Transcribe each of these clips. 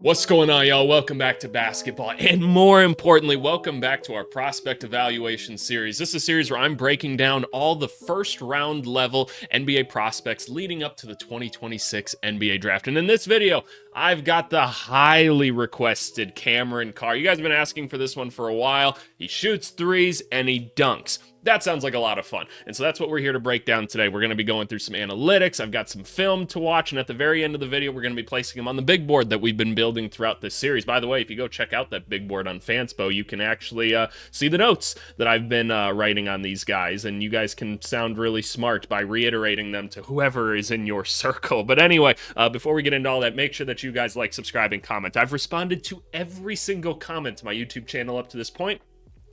What's going on, y'all? Welcome back to basketball, and more importantly, welcome back to our prospect evaluation series. This is a series where I'm breaking down all the first round level NBA prospects leading up to the 2026 NBA draft. And in this video, I've got the highly requested Cameron Carr. You guys have been asking for this one for a while. He shoots threes and he dunks. That sounds like a lot of fun. And so that's what we're here to break down today. We're going to be going through some analytics. I've got some film to watch. And at the very end of the video, we're going to be placing them on the big board that we've been building throughout this series. By the way, if you go check out that big board on Fanspo, you can actually see the notes that I've been writing on these guys. And you guys can sound really smart by reiterating them to whoever is in your circle. But anyway, before we get into all that, make sure that you guys like, subscribe, and comment. I've responded to every single comment to my YouTube channel up to this point,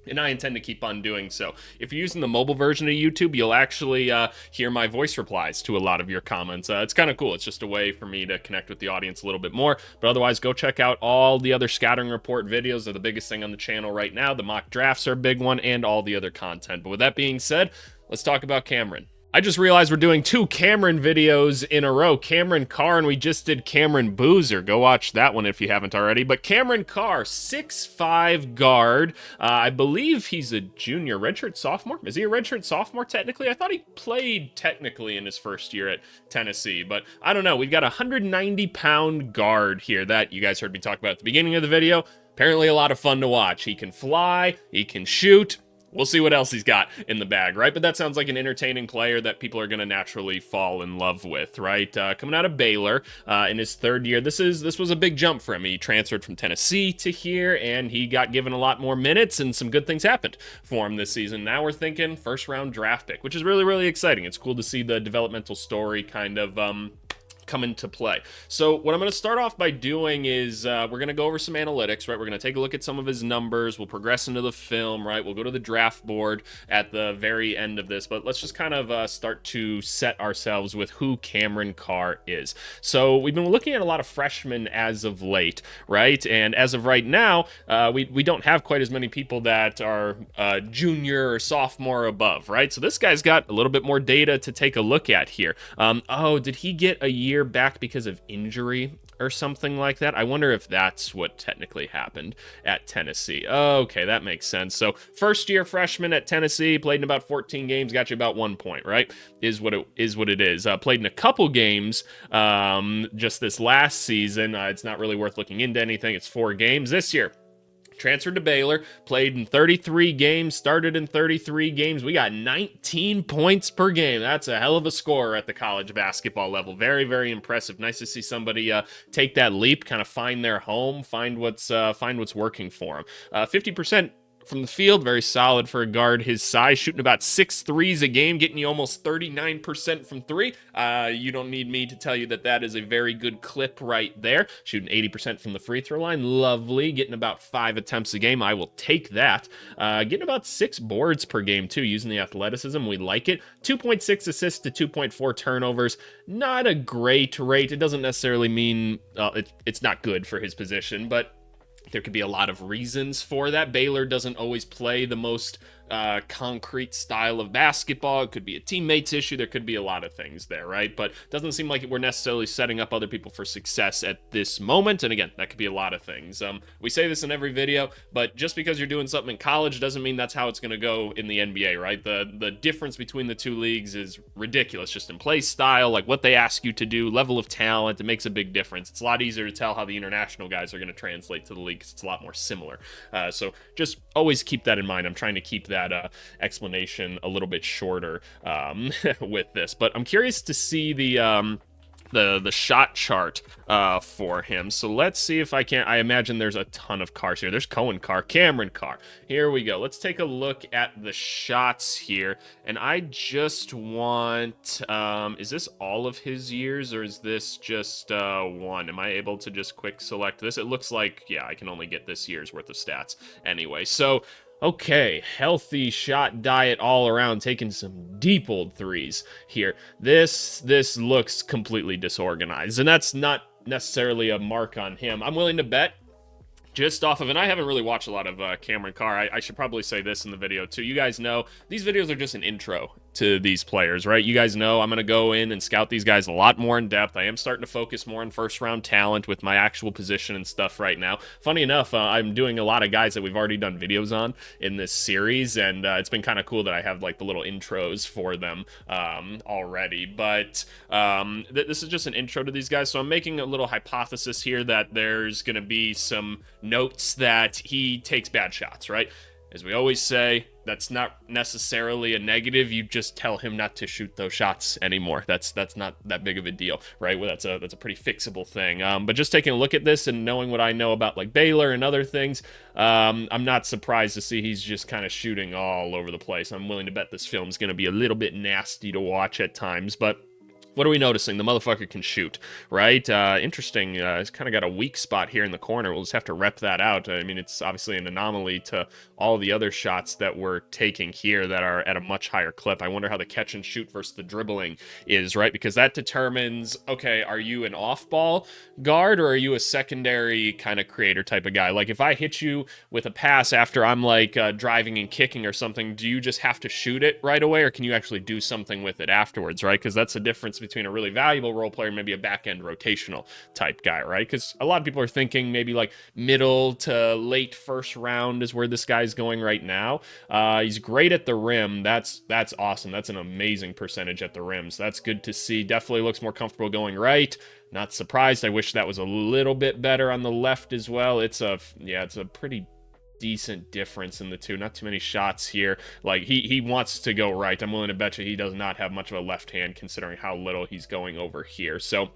and I intend to keep on doing so. If you're using the mobile version of YouTube, you'll actually hear my voice replies to a lot of your comments. It's kind of cool. It's just a way for me to connect with the audience a little bit more. But otherwise, go check out all the other scouting report videos. They're the biggest thing on the channel right now. The mock drafts are a big one, and all the other content. But with that being said, let's talk about Cameron. I just realized we're doing two Cameron videos in a row. Cameron Carr, and we just did Cameron Boozer. Go watch that one if you haven't already. But Cameron Carr, 6'5" guard. I believe he's a junior, redshirt sophomore. Is he a redshirt sophomore technically? I thought he played technically in his first year at Tennessee, but I don't know. We've got a 190-pound guard here that you guys heard me talk about at the beginning of the video. Apparently a lot of fun to watch. He can fly, he can shoot. We'll see what else he's got in the bag, right? But that sounds like an entertaining player that people are going to naturally fall in love with, right? Coming out of Baylor in his third year, this was a big jump for him. He transferred from Tennessee to here, and he got given a lot more minutes, and some good things happened for him this season. Now we're thinking first-round draft pick, which is really, really exciting. It's cool to see the developmental story kind of come into play. So what I'm going to start off by doing is we're going to go over some analytics, right? We're going to take a look at some of his numbers. We'll progress into the film, right? We'll go to the draft board at the very end of this, but let's just kind of start to set ourselves with who Cameron Carr is. So we've been looking at a lot of freshmen as of late, right? And as of right now, we don't have quite as many people that are junior or sophomore or above, right? So this guy's got a little bit more data to take a look at here. Oh, did he get a year back because of injury or something like that? I wonder if that's what technically happened at Tennessee. Okay, that makes sense. So first year freshman at Tennessee, played in about 14 games, got you about 1 point, right? Is what it is. Played in a couple games just this last season. It's not really worth looking into anything. It's 4 games this year. Transferred to Baylor, played in 33 games, started in 33 games. We got 19 points per game. That's a hell of a score at the college basketball level. Very, very impressive. Nice to see somebody take that leap, kind of find their home, find what's working for them. 50% from the field, very solid for a guard his size, shooting about 6 threes a game, getting you almost 39% from 3. You don't need me to tell you that that is a very good clip right there. Shooting 80% from the free throw line, lovely. Getting about 5 attempts a game, I will take that. Getting about 6 boards per game too, using the athleticism, we like it. 2.6 assists to 2.4 turnovers, not a great rate. It doesn't necessarily mean it's not good for his position, but there could be a lot of reasons for that. Baylor doesn't always play the most concrete style of basketball. It could be a teammates issue. There could be a lot of things there, right? But it doesn't seem like we're necessarily setting up other people for success at this moment. And again, that could be a lot of things. We say this in every video, but just because you're doing something in college doesn't mean that's how it's going to go in the NBA, right? The difference between the two leagues is ridiculous. Just in play style, like what they ask you to do, level of talent, it makes a big difference. It's a lot easier to tell how the international guys are going to translate to the league because it's a lot more similar. So just always keep that in mind. I'm trying to keep that explanation a little bit shorter with this, but I'm curious to see the shot chart for him. So let's see if I can. I imagine there's a ton of Carrs here. There's Cohen Carr, Cameron Carr. Here we go. Let's take a look at the shots here. And I just want, is this all of his years or is this just one? Am I able to just quick select this? It looks like, yeah, I can only get this year's worth of stats anyway. So okay, healthy shot diet all around, taking some deep old threes here. This looks completely disorganized, and that's not necessarily a mark on him. I'm willing to bet just off of, and I haven't really watched a lot of Cameron Carr. I should probably say this in the video too. You guys know these videos are just an intro to these players, right? You guys know I'm going to go in and scout these guys a lot more in depth. I am starting to focus more on first round talent with my actual position and stuff right now. Funny enough, I'm doing a lot of guys that we've already done videos on in this series, and it's been kind of cool that I have like the little intros for them already. But this is just an intro to these guys, so I'm making a little hypothesis here that there's going to be some notes that he takes bad shots, right? As we always say, that's not necessarily a negative. You just tell him not to shoot those shots anymore. That's not that big of a deal, right? Well, that's a pretty fixable thing. But just taking a look at this and knowing what I know about like Baylor and other things, I'm not surprised to see he's just kind of shooting all over the place. I'm willing to bet this film's going to be a little bit nasty to watch at times, but what are we noticing? The motherfucker can shoot, right? Interesting. He's kind of got a weak spot here in the corner. We'll just have to rep that out. I mean, it's obviously an anomaly to all the other shots that we're taking here that are at a much higher clip. I wonder how the catch and shoot versus the dribbling is, right? Because that determines, okay, are you an off-ball guard or are you a secondary kind of creator type of guy? Like, if I hit you with a pass after I'm like driving and kicking or something, do you just have to shoot it right away, or can you actually do something with it afterwards, right? Because that's the difference between a really valuable role player and maybe a back-end rotational type guy, right? Because a lot of people are thinking maybe like middle to late first round is where this guy's going right now. He's great at the rim. That's awesome. That's an amazing percentage at the rim. So that's good to see. Definitely looks more comfortable going right. Not surprised. I wish that was a little bit better on the left as well. It's a pretty decent difference in the two. Not too many shots here. Like, he wants to go right. I'm willing to bet you he does not have much of a left hand considering how little he's going over here. So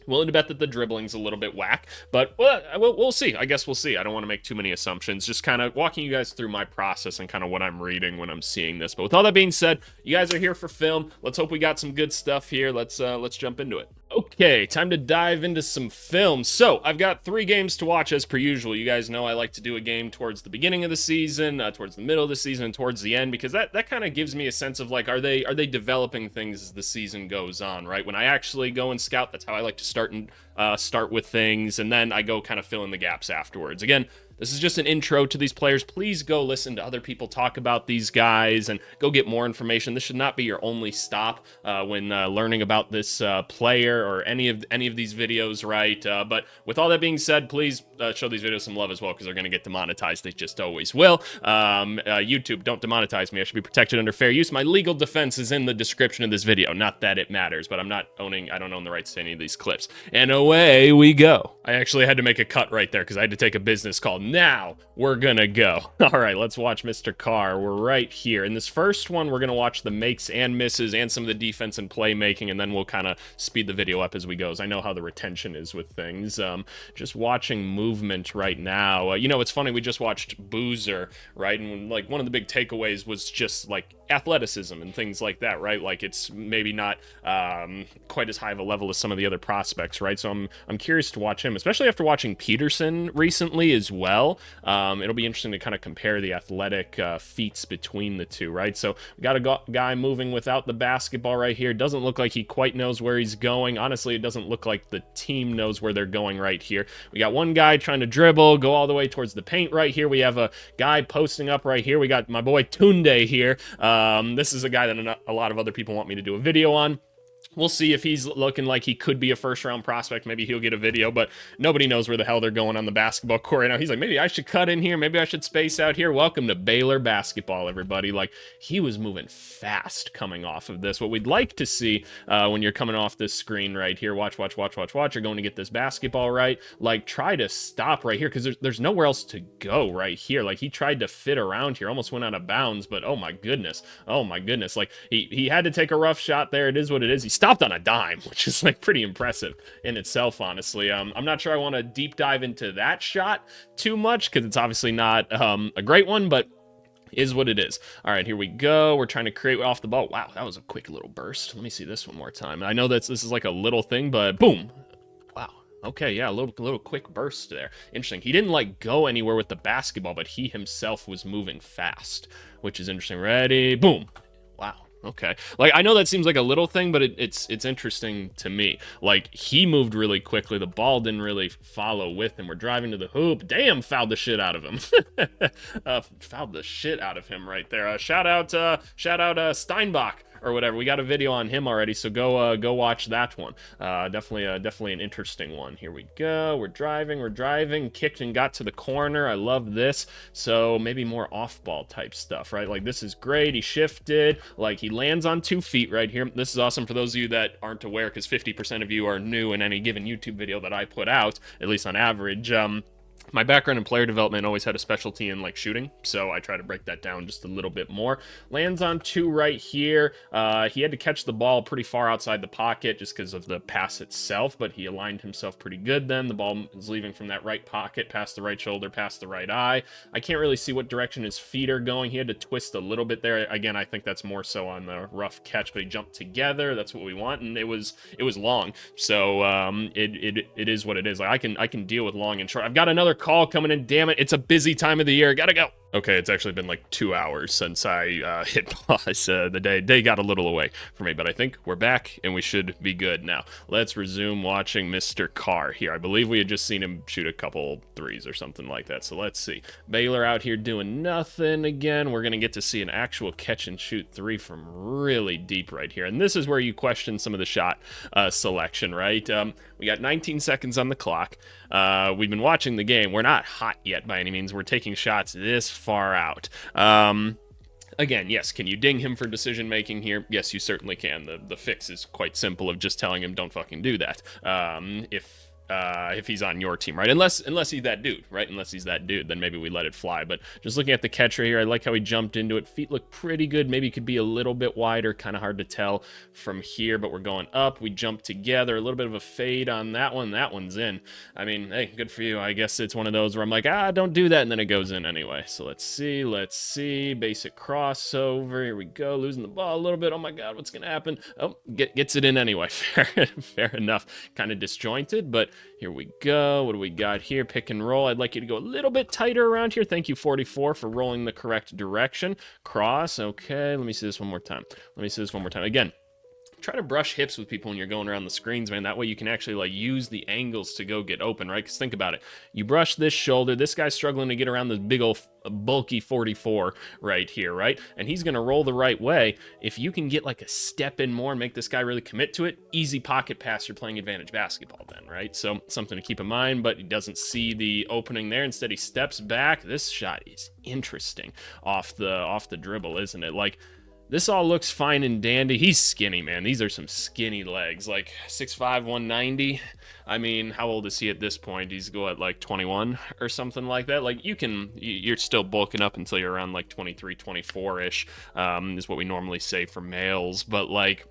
willing to bet that the dribbling's a little bit whack, but we'll see. I guess we'll see. I don't want to make too many assumptions. Just kind of walking you guys through my process and kind of what I'm reading when I'm seeing this. But with all that being said, you guys are here for film. Let's hope we got some good stuff here. Let's jump into it. Okay, time to dive into some film. So, I've got 3 games to watch as per usual. You guys know I like to do a game towards the beginning of the season, towards the middle of the season, and towards the end, because that kind of gives me a sense of like, are they developing things as the season goes on, right? When I actually go and scout, that's how I like to start with things, and then I go kind of fill in the gaps afterwards. Again, this is just an intro to these players. Please go listen to other people talk about these guys and go get more information. This should not be your only stop when learning about this player or any of these videos, right? But with all that being said, please show these videos some love as well, because they're going to get demonetized. They just always will. YouTube, don't demonetize me. I should be protected under fair use. My legal defense is in the description of this video. Not that it matters, but I don't own the rights to any of these clips. And away we go. I actually had to make a cut right there because I had to take a business call. Now we're gonna go. All right, let's watch Mr. Carr. We're right here. In this first one, we're gonna watch the makes and misses and some of the defense and playmaking, and then we'll kind of speed the video up as we go. I know how the retention is with things. Just watching movement right now. You know, it's funny, we just watched Boozer, right? And like one of the big takeaways was just like athleticism and things like that, right? Like it's maybe not quite as high of a level as some of the other prospects, right? So I'm curious to watch him, especially after watching Peterson recently as well. It'll be interesting to kind of compare the athletic feats between the two, right? So we got a guy moving without the basketball right here. Doesn't look like he quite knows where he's going. Honestly, it doesn't look like the team knows where they're going right here. We got one guy trying to dribble, go all the way towards the paint right here. We have a guy posting up right here. We got my boy Tunde here. This is a guy that a lot of other people want me to do a video on. We'll see if he's looking like he could be a first-round prospect. Maybe he'll get a video, but nobody knows where the hell they're going on the basketball court right now. He's like, maybe I should cut in here. Maybe I should space out here. Welcome to Baylor basketball, everybody. Like, he was moving fast coming off of this. What we'd like to see when you're coming off this screen right here, watch. You're going to get this basketball right. Like, try to stop right here because there's nowhere else to go right here. Like, he tried to fit around here, almost went out of bounds, but oh my goodness. Like, he had to take a rough shot there. It is what it is. He stopped on a dime, which is like pretty impressive in itself, honestly. I'm not sure I want to deep dive into that shot too much because it's obviously not a great one, but is what it is. All right, here we go. We're trying to create off the ball. Wow, that was a quick little burst. Let me see this one more time. I know that this is like a little thing, but boom. Wow. Okay, yeah, a little quick burst there. Interesting. He didn't like go anywhere with the basketball, but he himself was moving fast, which is interesting. Ready? Boom. Wow. Okay. Like, I know that seems like a little thing, but it's interesting to me. Like, he moved really quickly. The ball didn't really follow with him. We're driving to the hoop. Damn, fouled the shit out of him. Fouled the shit out of him right there. Shout out Steinbach or whatever. We got a video on him already, so go watch that one. Definitely an interesting one. Here we go. We're driving, kicked and got to the corner. I love this. So maybe more off-ball type stuff, right? Like, this is great. He shifted. Like, he lands on 2 feet right here. This is awesome for those of you that aren't aware, because 50% of you are new in any given YouTube video that I put out, at least on average. My background in player development always had a specialty in like shooting, so I try to break that down just a little bit more. Lands on 2 right here. He had to catch the ball pretty far outside the pocket just because of the pass itself, but he aligned himself pretty good then. The ball is leaving from that right pocket, past the right shoulder, past the right eye. I can't really see what direction his feet are going. He had to twist a little bit there. Again, I think that's more so on the rough catch, but he jumped together. That's what we want, and it was long. So it is what it is. Like, I can deal with long and short. I've got another call coming in. Damn it, it's a busy time of the year. Gotta go. Okay, it's actually been like 2 hours since I hit pause. The day got a little away for me, but I think we're back and we should be good now. Let's resume watching Mr. Carr here. I believe we had just seen him shoot a couple threes or something like that, so let's see. Baylor out here doing nothing again. We're going to get to see an actual catch and shoot 3 from really deep right here, and this is where you question some of the shot selection, right? We got 19 seconds on the clock. We've been watching the game. We're not hot yet by any means. We're taking shots this far out. Again, yes, can you ding him for decision making here? Yes, you certainly can. The fix is quite simple of just telling him don't fucking do that. If he's on your team, right? Unless he's that dude, right? Unless he's that dude, then maybe we let it fly. But just looking at the catcher here, I like how he jumped into it. Feet look pretty good. Maybe could be a little bit wider. Kind of hard to tell from here, but we're going up. We jump together. A little bit of a fade on that one. That one's in. I mean, hey, good for you. I guess it's one of those where I'm like, don't do that, and then it goes in anyway. So let's see. Basic crossover. Here we go. Losing the ball a little bit. Oh my God, what's gonna happen? Oh, gets it in anyway. Fair enough. Kind of disjointed, but here we go. What do we got here? Pick and roll. I'd like you to go a little bit tighter around here. Thank you, 44, for rolling the correct direction. Cross. Okay, let me see this one more time. Again, try to brush hips with people when you're going around the screens, man. That way you can actually like use the angles to go get open, right? Because think about it. You brush this shoulder. This guy's struggling to get around this big old bulky 44 right here, right? And he's going to roll the right way. If you can get like a step in more and make this guy really commit to it, easy pocket pass, you're playing advantage basketball then, right? So something to keep in mind, but he doesn't see the opening there. Instead, he steps back. This shot is interesting off the dribble, isn't it? Like, this all looks fine and dandy. He's skinny, man. These are some skinny legs, like 6'5", 190. I mean, how old is he at this point? He's at like 21 or something like that. Like, you're still bulking up until you're around like 23, 24-ish, is what we normally say for males. But like,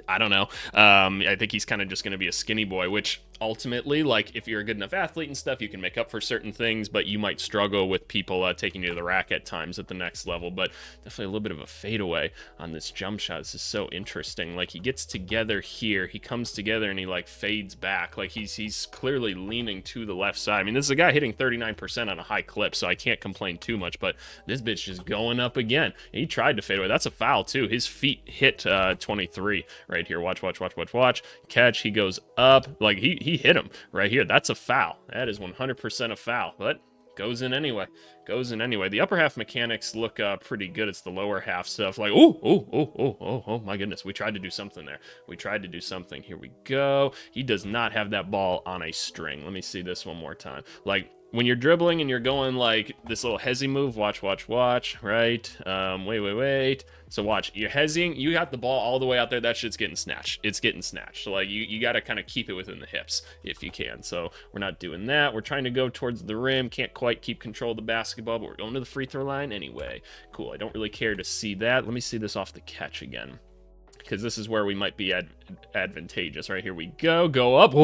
I don't know. I think he's kind of just going to be a skinny boy, which ultimately, like, if you're a good enough athlete and stuff, you can make up for certain things, but you might struggle with people taking you to the rack at times at the next level. But definitely a little bit of a fadeaway on this jump shot. This is so interesting. Like, he gets together here, he comes together, and he like fades back. Like, he's clearly leaning to the left side. I mean, this is a guy hitting 39% on a high clip, so I can't complain too much, but this bitch just going up again. He tried to fade away. That's a foul too. His feet hit 23 right here. Watch. Catch. He goes up. Like, he hit him right here. That's a foul. That is 100% a foul, but goes in anyway. The upper half mechanics look pretty good. It's the lower half stuff. Like, oh my goodness. We tried to do something there. Here we go. He does not have that ball on a string. Let me see this one more time. Like, when you're dribbling and you're going like this little hezzy move, watch, right? Wait. So watch, you're hezzying, you got the ball all the way out there, that shit's getting snatched. It's getting snatched. So like, you got to kind of keep it within the hips if you can. So we're not doing that. We're trying to go towards the rim. Can't quite keep control of the basketball, but we're going to the free throw line anyway. Cool, I don't really care to see that. Let me see this off the catch again, because this is where we might be advantageous. Right, here we go up.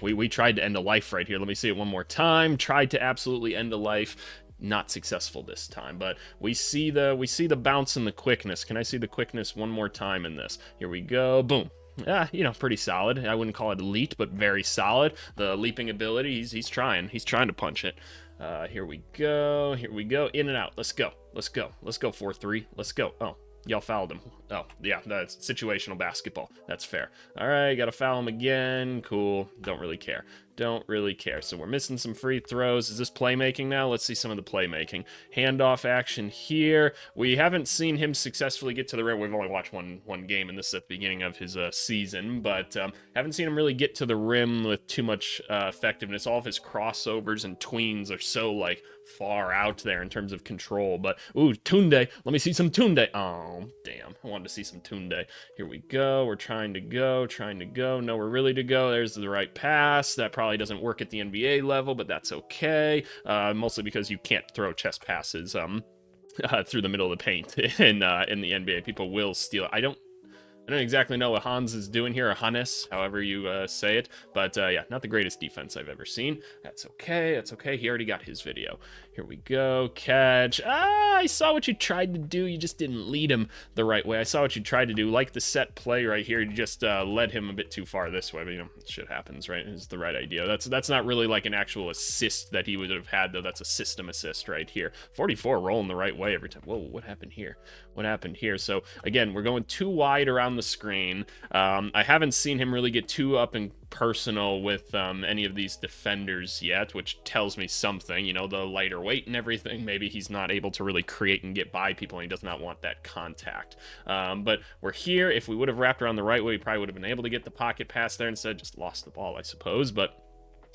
We tried to end a life right here. Let me see it one more time. Tried to absolutely end a life. Not successful this time, but we see the bounce and the quickness. Can I see the quickness one more time in this? Here we go. Boom. Pretty solid. I wouldn't call it elite, but very solid. The leaping ability, he's trying to punch it. Here we go. In and out. Let's go. 4-3. Let's go. Oh, y'all fouled him. Oh, yeah, that's situational basketball. That's fair. All right, got to foul him again. Cool. Don't really care. Don't really care. So we're missing some free throws. Is this playmaking now? Let's see some of the playmaking. Handoff action here. We haven't seen him successfully get to the rim. We've only watched one game, and this is at the beginning of his season, but haven't seen him really get to the rim with too much effectiveness. All of his crossovers and tweens are so, like, far out there in terms of control. But, ooh, Tunde. Let me see some Tunde. Oh, damn. I wanted to see some Tunde. Here we go. We're trying to go. No, we're really to go. There's the right pass. That probably doesn't work at the NBA level, but that's okay. Mostly because you can't throw chest passes through the middle of the paint in the NBA. People will steal. I don't exactly know what Hans is doing here, or Hannes, however you say it, but yeah, not the greatest defense I've ever seen. That's okay, that's okay. He already got his video. Here we go, catch. I saw what you tried to do. You just didn't lead him the right way. I saw what you tried to do. Like the set play right here, you just led him a bit too far this way, but you know, shit happens, right? It's the right idea. That's not really like an actual assist that he would have had, though. That's a system assist right here. 44 rolling the right way every time. Whoa, what happened here? What happened here? So again, we're going too wide around the screen. I haven't seen him really get too up and personal with any of these defenders yet, which tells me something. You know, the lighter weight and everything, maybe he's not able to really create and get by people, and he does not want that contact. But we're here. If we would have wrapped around the right way, we probably would have been able to get the pocket pass there. Instead, just lost the ball, I suppose. But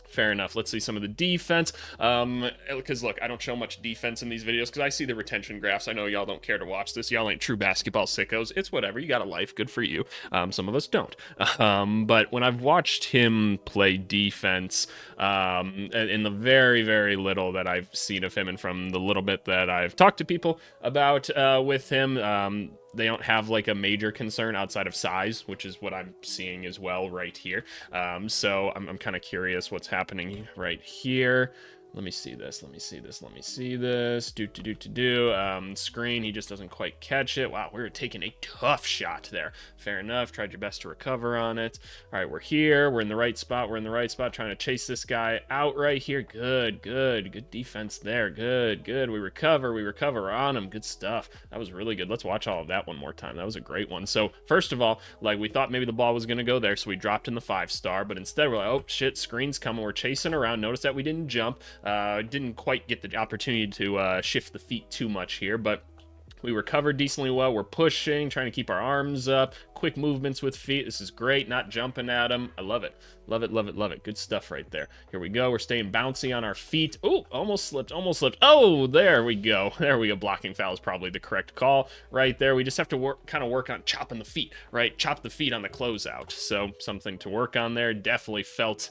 fair enough. Let's see some of the defense. Because, look, I don't show much defense in these videos because I see the retention graphs. I know y'all don't care to watch this. Y'all ain't true basketball sickos. It's whatever. You got a life. Good for you. Some of us don't. But when I've watched him play defense, in the very, very little that I've seen of him, and from the little bit that I've talked to people about with him, they don't have like a major concern outside of size, which is what I'm seeing as well right here. So I'm kind of curious what's happening right here. Let me see this. Screen, he just doesn't quite catch it. Wow, we were taking a tough shot there. Fair enough. Tried your best to recover on it. All right, we're here. We're in the right spot. Trying to chase this guy out right here. Good defense there. Good. We recover on him. Good stuff. That was really good. Let's watch all of that one more time. That was a great one. So first of all, like, we thought maybe the ball was going to go there, so we dropped in the 5-star, but instead we're like, oh shit, screen's coming. We're chasing around. Notice that we didn't jump. Didn't quite get the opportunity to shift the feet too much here, but we recovered decently well. We're pushing, trying to keep our arms up. Quick movements with feet. This is great. Not jumping at them. I love it. Love it. Good stuff right there. Here we go. We're staying bouncy on our feet. Oh, almost slipped. Oh, there we go. Blocking foul is probably the correct call right there. We just have to work on chopping the feet, right? Chop the feet on the closeout. So something to work on there. Definitely felt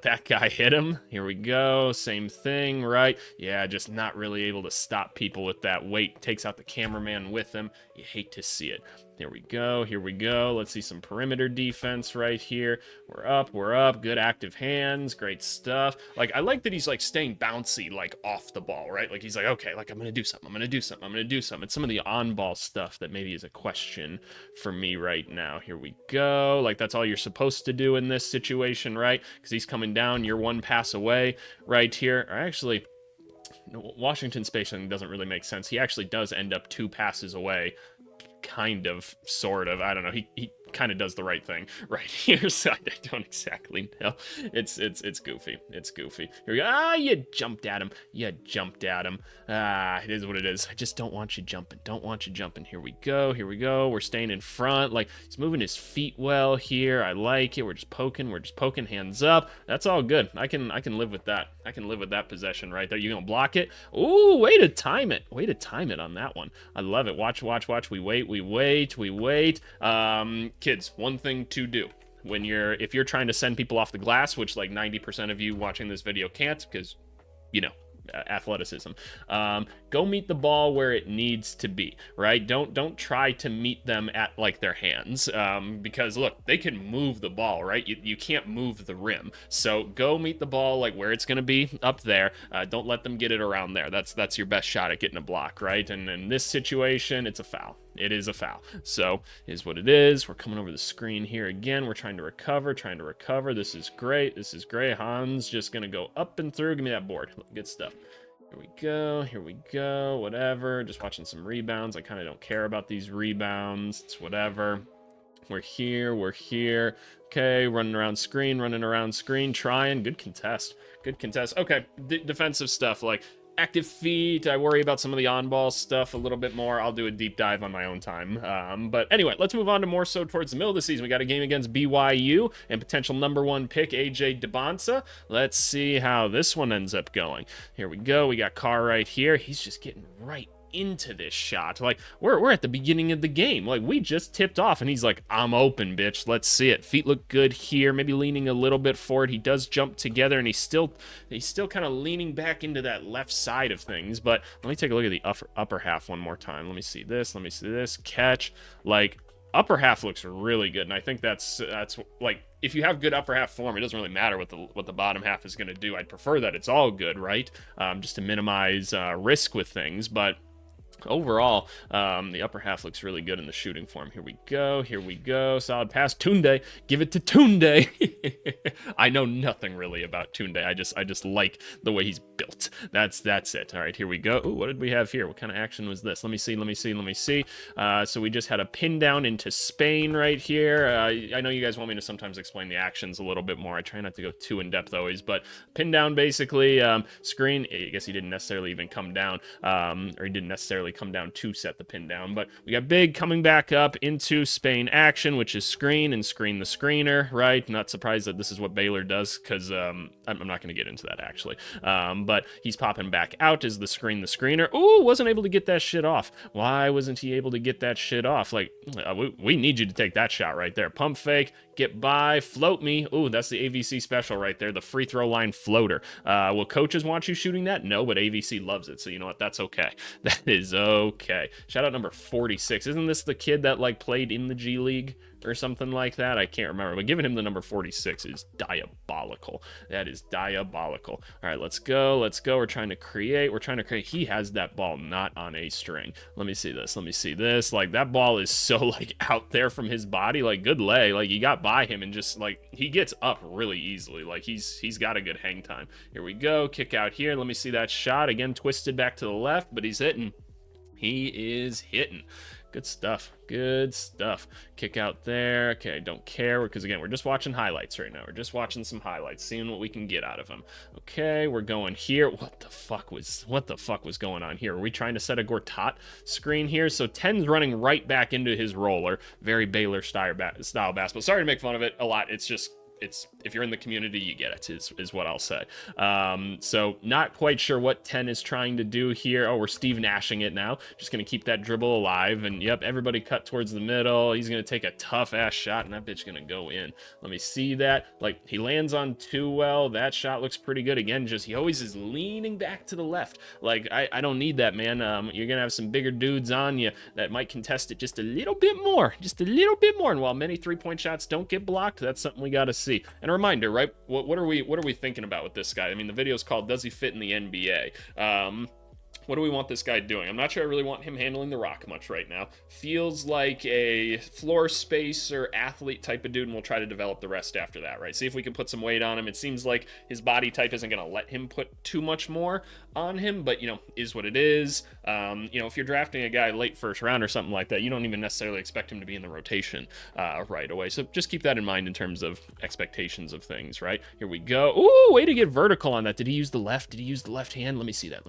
that guy hit him. Here we go. Same thing, right? Yeah, just not really able to stop people with that weight. Takes out the cameraman with him. You hate to see it. Here we go. Let's see some perimeter defense right here. We're up. Good active hands. Great stuff. Like, I like that he's, like, staying bouncy, like, off the ball, right? Like, he's like, okay, like, I'm gonna do something. It's some of the on-ball stuff that maybe is a question for me right now. Here we go. Like, that's all you're supposed to do in this situation, right? Because he's coming down. You're one pass away right here. Or actually, Washington spacing doesn't really make sense. He actually does end up 2 passes away. Kind of, sort of. I don't know. He kind of does the right thing right here, so I don't exactly know. It's goofy. Here we go. You jumped at him. It is what it is. I just don't want you jumping. Here we go. We're staying in front. Like, he's moving his feet well here. I like it. We're just poking. Hands up. That's all good. I can live with that. I can live with that possession right there. You gonna block it? Ooh, way to time it on that one. I love it. Watch. We wait. Kids, one thing to do if you're trying to send people off the glass, which like 90% of you watching this video can't, because, you know, athleticism, go meet the ball where it needs to be, right? Don't try to meet them at like their hands, because look, they can move the ball, right? You can't move the rim, so go meet the ball like where it's going to be, up there. Don't let them get it around there. That's your best shot at getting a block, right? And in this situation, it's a foul. It is a foul. So is what it is. We're coming over the screen here again. We're trying to recover. This is great. Hans just gonna go up and through. Give me that board. Good stuff. Here we go. Whatever. Just watching some rebounds. I kind of don't care about these rebounds. It's whatever. We're here. We're here. Okay, running around screen, trying. Good contest. Good contest. Okay, defensive stuff like active feet. I worry about some of the on-ball stuff a little bit more. I'll do a deep dive on my own time. But anyway, let's move on to more so towards the middle of the season. We got a game against BYU and potential #1 pick AJ DeBonsa. Let's see how this one ends up going. Here we go. We got Carr right here. He's just getting right into this shot. Like, we're at the beginning of the game. Like, we just tipped off and he's like, I'm open, bitch. Let's see it. Feet look good here, maybe leaning a little bit forward. He does jump together and he's still kind of leaning back into that left side of things. But let me take a look at the upper half one more time. Let me see this catch. Like, upper half looks really good, and I think that's like, if you have good upper half form, it doesn't really matter what the bottom half is going to do. I'd prefer that it's all good, right? Just to minimize risk with things. But overall, the upper half looks really good in the shooting form. Here we go. Solid pass. Tunde. Give it to Tunde. I know nothing really about Tunde. I just like the way he's built. That's it. All right, here we go. Ooh, what did we have here? What kind of action was this? Let me see. So we just had a pin down into Spain right here. I know you guys want me to sometimes explain the actions a little bit more. I try not to go too in depth always, but pin down basically, screen. I guess he didn't necessarily even come down, or he didn't necessarily come down to set the pin down, but we got Big coming back up into Spain action, which is screen and screen the screener, right? Not surprised that this is what Baylor does, because I'm not going to get into that actually, but he's popping back out as the screener. Ooh, wasn't able to get that shit off. Why wasn't he able to get that shit off? Like, we need you to take that shot right there. Pump fake, get by, float me. Ooh, that's the AVC special right there, the free throw line floater. Will coaches want you shooting that? No, but AVC loves it, so you know what? That's okay. That is okay. Shout out number 46. Isn't this the kid that like played in the G League or something like that? I can't remember, but giving him the number 46 is diabolical. That is diabolical. All right, let's go. We're trying to create. He has that ball not on a string. Let me see this. Like, that ball is so like out there from his body. Like, good lay. Like, you got by him and just like, he gets up really easily. Like, he's got a good hang time. Here we go. Kick out here. Let me see that shot. Again, twisted back to the left, but he's hitting. He is hitting. Good stuff. Kick out there. Okay, I don't care, because again, we're just watching highlights right now. We're just watching some highlights, seeing what we can get out of him. Okay, we're going here. What the fuck was going on here? Are we trying to set a Gortat screen here? So 10's running right back into his roller. Very Baylor style basketball. Sorry to make fun of it a lot. It's just, if you're in the community, you get it, is what I'll say. So not quite sure what 10 is trying to do here. Oh, we're Steve Nashing it now. Just going to keep that dribble alive. And yep, everybody cut towards the middle. He's going to take a tough ass shot, and that bitch going to go in. Let me see that. Like, he lands on too well. That shot looks pretty good. Again, just he always is leaning back to the left. Like, I don't need that, man. You're going to have some bigger dudes on you that might contest it just a little bit more. And while many three-point shots don't get blocked, that's something we got to see. And a reminder, right? What are we thinking about with this guy? I mean, the video's called "Does He Fit in the NBA?" What do we want this guy doing? I'm not sure I really want him handling the rock much right now. Feels like a floor spacer athlete type of dude, and we'll try to develop the rest after that, right? See if we can put some weight on him. It seems like his body type isn't going to let him put too much more on him, but, you know, is what it is. You know, if you're drafting a guy late first round or something like that, you don't even necessarily expect him to be in the rotation right away. So just keep that in mind in terms of expectations of things, right? Here we go. Ooh, way to get vertical on that. Did he use the left? Did he use the left hand? Let me see that.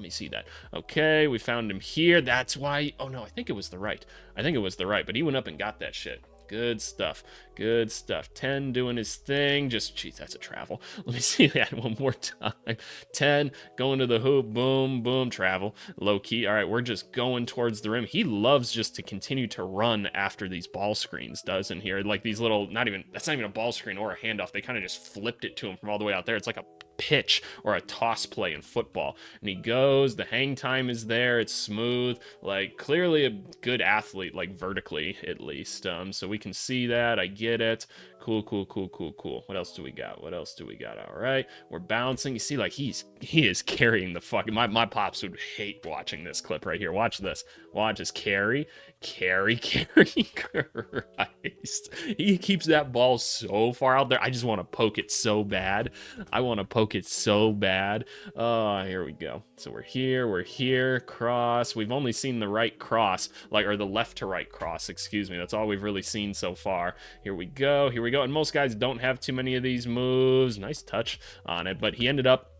Okay, we found him here. That's why. Oh no, I think it was the right. But he went up and got that shit. Good stuff. 10 doing his thing. Jeez, that's a travel. Let me see that one more time. 10 going to the hoop. Boom, boom, travel. Low key. All right, we're just going towards the rim. He loves just to continue to run after these ball screens, doesn't he? Like these little, that's not even a ball screen or a handoff. They kind of just flipped it to him from all the way out there. It's like a pitch or a toss play in football, and he goes, the hang time is there, it's smooth, like clearly a good athlete, like vertically at least. So we can see that. I get it. Cool. What else do we got? All right, we're bouncing. You see, like he is carrying the fucking, my pops would hate watching this clip right here. Watch this. Watch his carry. Christ. He keeps that ball so far out there. I just want to poke it so bad. poke it so bad. Oh, here we go. So we're here, cross. We've only seen the right cross, like, or the left to right cross, excuse me. That's all we've really seen so far. Here we go. And most guys don't have too many of these moves. Nice touch on it, but he ended up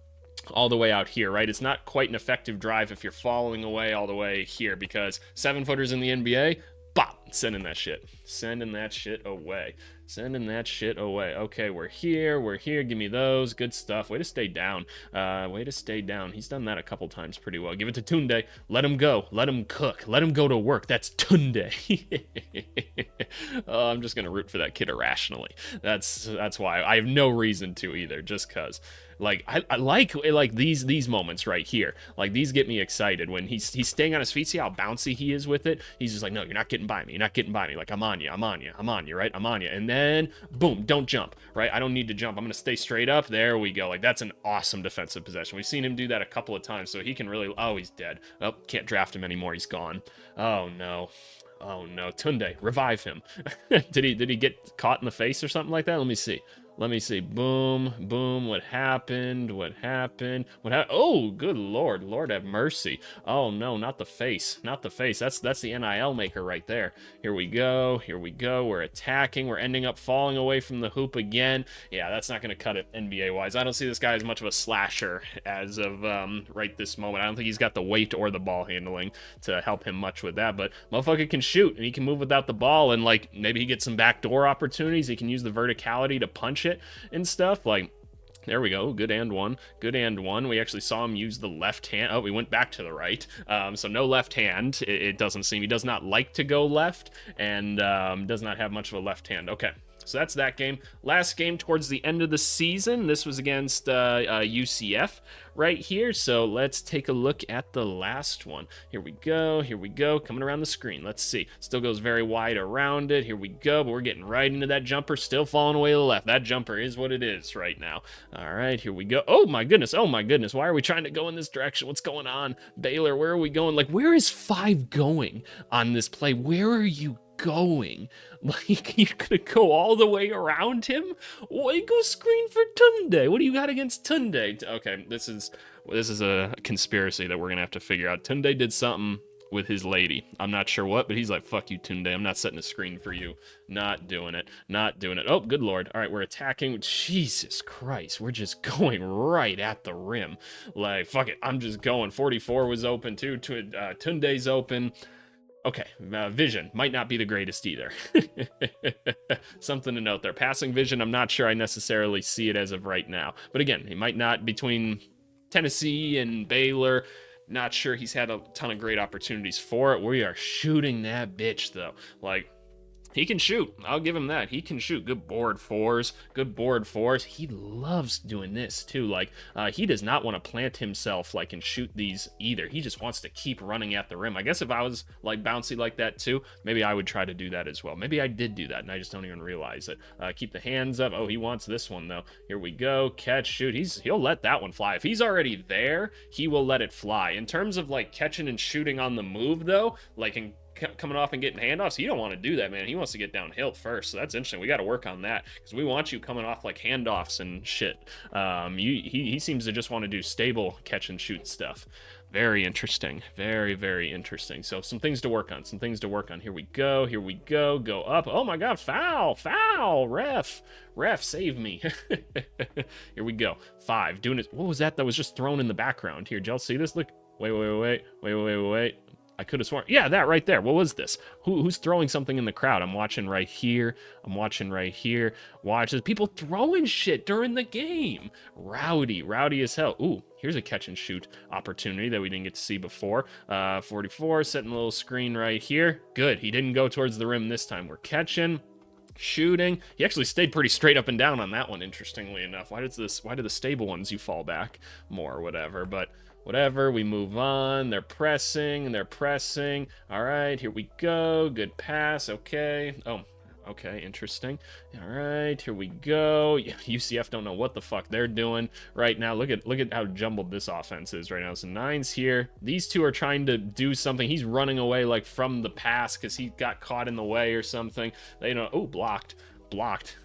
all the way out here, right? It's not quite an effective drive if you're falling away all the way here, because 7-footers in the NBA, bop, sending that shit away. Okay, we're here, give me those, good stuff. Way to stay down. He's done that a couple times pretty well. Give it to Tunde, let him go, let him cook, let him go to work. That's Tunde. Oh, I'm just gonna root for that kid irrationally. That's why. I have no reason to either, just cause. Like, I like these moments right here. Like, these get me excited when he's staying on his feet. See how bouncy he is with it? He's just like, no, you're not getting by me. Like, I'm on you, right? I'm on you. And then, boom, don't jump, right? I don't need to jump. I'm going to stay straight up. There we go. Like, that's an awesome defensive possession. We've seen him do that a couple of times, so he can really... Oh, he's dead. Oh, can't draft him anymore. He's gone. Oh, no. Tunde, revive him. Did he get caught in the face or something like that? Let me see. Boom. What happened? Oh, good Lord. Lord have mercy. Oh, no, not the face. That's the NIL maker right there. Here we go. We're attacking. We're ending up falling away from the hoop again. Yeah, that's not going to cut it NBA-wise. I don't see this guy as much of a slasher as of right this moment. I don't think he's got the weight or the ball handling to help him much with that, but motherfucker can shoot, and he can move without the ball, and, like, maybe he gets some backdoor opportunities. He can use the verticality to punch it and stuff. Like, there we go. Good and one. We actually saw him use the left hand. Oh, we went back to the right. So no left hand. It doesn't seem. He does not like to go left, and does not have much of a left hand. Okay. So that's that game. Last game towards the end of the season. This was against UCF right here. So let's take a look at the last one. Here we go. Coming around the screen. Let's see. Still goes very wide around it. Here we go. But we're getting right into that jumper. Still falling away to the left. That jumper is what it is right now. All right. Here we go. Oh, my goodness. Why are we trying to go in this direction? What's going on? Baylor, where are we going? Like, where is 5 going on this play? Where are you going? Like, you're gonna go all the way around him? Why go screen for Tunde? What do you got against Tunde? Okay, this is a conspiracy that we're gonna have to figure out. Tunde did something with his lady. I'm not sure what, but he's like, fuck you, Tunde. I'm not setting a screen for you. Not doing it. Oh, good Lord. All right, we're attacking. Jesus Christ. We're just going right at the rim. Like, fuck it. I'm just going. 44 was open too. Tunde's open. Okay, vision might not be the greatest either. Something to note there. Passing vision, I'm not sure I necessarily see it as of right now. But again, he might not, between Tennessee and Baylor, not sure he's had a ton of great opportunities for it. We are shooting that bitch, though. Like, he can shoot. I'll give him that. He can shoot. Good board fours. He loves doing this, too. Like, he does not want to plant himself, like, and shoot these either. He just wants to keep running at the rim. I guess if I was, like, bouncy like that, too, maybe I would try to do that as well. Maybe I did do that, and I just don't even realize it. Keep the hands up. Oh, he wants this one, though. Here we go. Catch, shoot. He'll let that one fly. If he's already there, he will let it fly. In terms of, like, catching and shooting on the move, though, like, coming off and getting handoffs, you don't want to do that, man. He wants to get downhill first, so that's interesting. We got to work on that, because we want you coming off like handoffs and shit. He seems to just want to do stable catch and shoot stuff. Very interesting. Very, very interesting. So some things to work on. Here we go. Go up. Oh my God, foul. Ref, save me. Here we go. 5, doing it. What was that was just thrown in the background here? Did y'all see this? Look. Wait. I could have sworn. Yeah, that right there. What was this? Who's throwing something in the crowd? I'm watching right here. Watch. There's people throwing shit during the game. Rowdy as hell. Ooh, here's a catch and shoot opportunity that we didn't get to see before. 44, setting a little screen right here. Good. He didn't go towards the rim this time. We're catching. Shooting. He actually stayed pretty straight up and down on that one, interestingly enough. Why do the stable ones you fall back more or whatever? But whatever, we move on. They're pressing. All right, here we go. Good pass. Okay. Oh, okay, interesting. All right, here we go. UCF don't know what the fuck they're doing right now. Look at how jumbled this offense is right now. So 9's here. These two are trying to do something. He's running away like from the pass because he got caught in the way or something. They don't. Oh, blocked. blocked.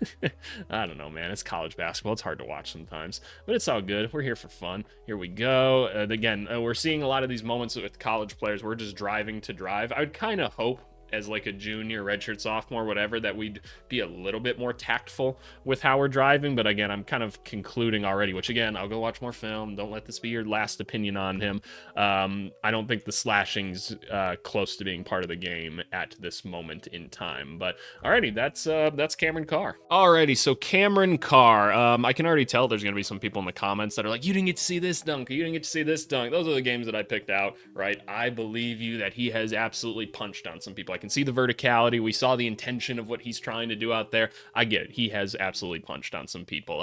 I don't know, man. It's college basketball. It's hard to watch sometimes, but it's all good. We're here for fun. Here we go. Again, we're seeing a lot of these moments with college players. We're just driving to drive. I would kind of hope as like a junior, redshirt, sophomore, whatever, that we'd be a little bit more tactful with how we're driving. But again, I'm kind of concluding already, which again, I'll go watch more film. Don't let this be your last opinion on him. I don't think the slashing's close to being part of the game at this moment in time. But alrighty, that's Cameron Carr. Alrighty, so Cameron Carr. I can already tell there's gonna be some people in the comments that are like, you didn't get to see this dunk, or you didn't get to see this dunk. Those are the games that I picked out, right? I believe you that he has absolutely punched on some people. I can see the verticality. We saw the intention of what he's trying to do out there. I get it. He has absolutely punched on some people.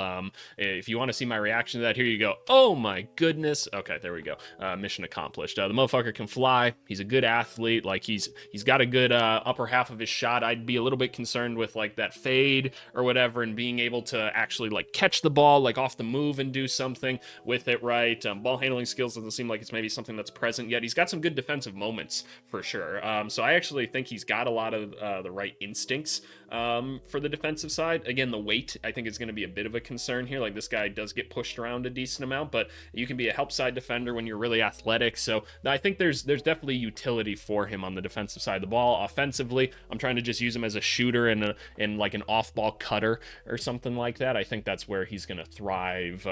If you want to see my reaction to that, here you go. Oh my goodness. Okay, there we go. Mission accomplished. The motherfucker can fly. He's a good athlete. Like he's got a good upper half of his shot. I'd be a little bit concerned with like that fade or whatever, and being able to actually like catch the ball like off the move and do something with it, right? Ball handling skills doesn't seem like it's maybe something that's present yet. He's got some good defensive moments for sure. So I actually think he's got a lot of the right instincts for the defensive side. Again, the weight I think is going to be a bit of a concern here. Like this guy does get pushed around a decent amount, but you can be a help side defender when you're really athletic. So I think there's definitely utility for him on the defensive side of the ball. Offensively, I'm trying to just use him as a shooter and like an off-ball cutter or something like that. I think that's where he's going to thrive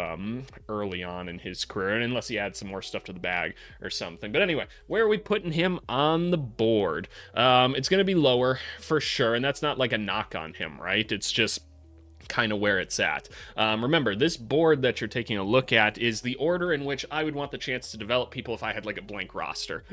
early on in his career, and unless he adds some more stuff to the bag or something. But anyway, where are we putting him on the board? It's going to be lower for sure, and that's not like a knock on him, right? It's just kind of where it's at. Remember, this board that you're taking a look at is the order in which I would want the chance to develop people if I had like a blank roster,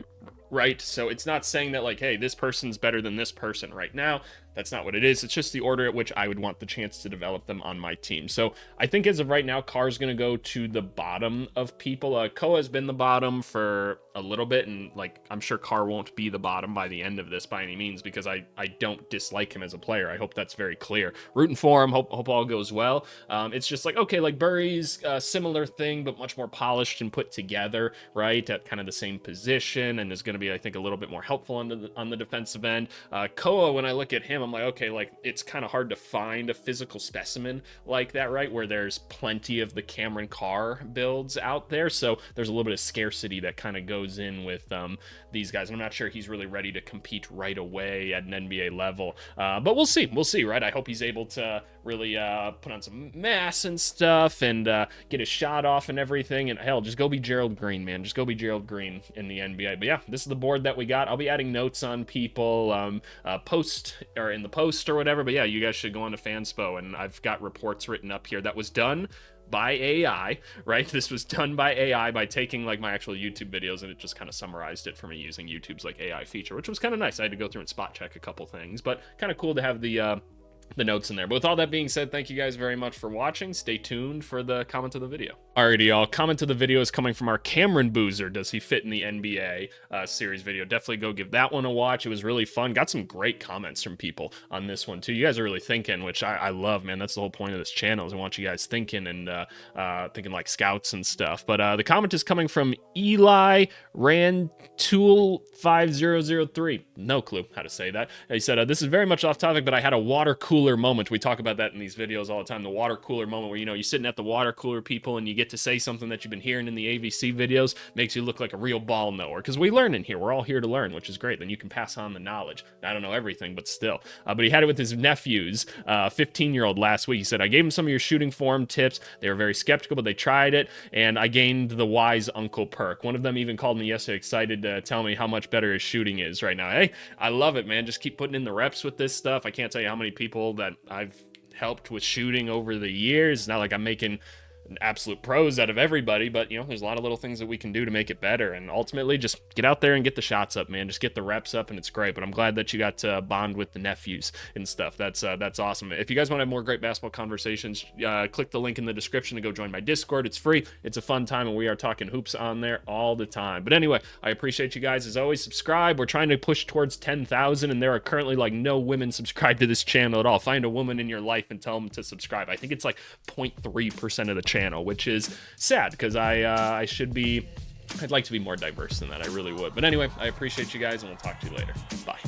right? So it's not saying that like, hey, this person's better than this person right now. That's not what it is. It's just the order at which I would want the chance to develop them on my team. So I think as of right now, Carr's going to go to the bottom of people. Koa has been the bottom for a little bit, and like I'm sure Carr won't be the bottom by the end of this by any means, because I don't dislike him as a player. I hope that's very clear. Rooting for him. Hope all goes well. It's just like, okay, like Burry's a similar thing, but much more polished and put together, right? At kind of the same position, and is going to be, I think, a little bit more helpful on the defensive end. Koa, when I look at him, I'm like, okay, like it's kind of hard to find a physical specimen like that, right? Where there's plenty of the Cameron Carr builds out there. So there's a little bit of scarcity that kind of goes in with these guys. I'm not sure he's really ready to compete right away at an NBA level. But we'll see. We'll see, right? I hope he's able to really put on some mass and stuff and get his shot off and everything. And hell, just go be Gerald Green, man. Just go be Gerald Green in the NBA. But yeah, this is the board that we got. I'll be adding notes on people post or in the post or whatever. But yeah, you guys should go on to Fanspo, and I've got reports written up here. That was done by AI, right? This was done by AI by taking like my actual YouTube videos, and it just kind of summarized it for me using YouTube's like AI feature, which was kind of nice. I had to go through and spot check a couple things, but kind of cool to have the notes in there. But with all that being said, thank you guys very much for watching. Stay tuned for the comment of the video. Alrighty, y'all. Comment of the video is coming from our Cameron Boozer. Does he fit in the NBA series video? Definitely go give that one a watch. It was really fun. Got some great comments from people on this one too. You guys are really thinking, which I love, man. That's the whole point of this channel, is I want you guys thinking and thinking like scouts and stuff. But the comment is coming from Eli Rantool 5003. No clue how to say that. He said, this is very much off topic, but I had a water cooler moment. We talk about that in these videos all the time. The water cooler moment where, you know, you're sitting at the water cooler, people, and you get to say something that you've been hearing in the AVC videos, makes you look like a real ball knower, because we learn in here. We're all here to learn, which is great. Then you can pass on the knowledge. I don't know everything, but still. But he had it with his nephews, 15-year-old last week. He said, I gave him some of your shooting form tips. They were very skeptical, but they tried it, and I gained the wise uncle perk. One of them even called me yesterday excited to tell me how much better his shooting is right now. Hey, I love it, man. Just keep putting in the reps with this stuff. I can't tell you how many people that I've helped with shooting over the years. It's not like I'm making absolute pros out of everybody, but you know, there's a lot of little things that we can do to make it better, and ultimately just get out there and get the shots up, man. Just get the reps up, and it's great. But I'm glad that you got to bond with the nephews and stuff. That's awesome. If you guys want to have more great basketball conversations, click the link in the description to go join my Discord. It's free. It's a fun time, and we are talking hoops on there all the time. But anyway, I appreciate you guys as always. Subscribe. We're trying to push towards 10,000, and there are currently like no women subscribed to this channel at all. Find a woman in your life and tell them to subscribe. I think it's like 0.3% of the channel, which is sad, because I'd like to be more diverse than that. I really would. But anyway, I appreciate you guys, and we'll talk to you later. Bye.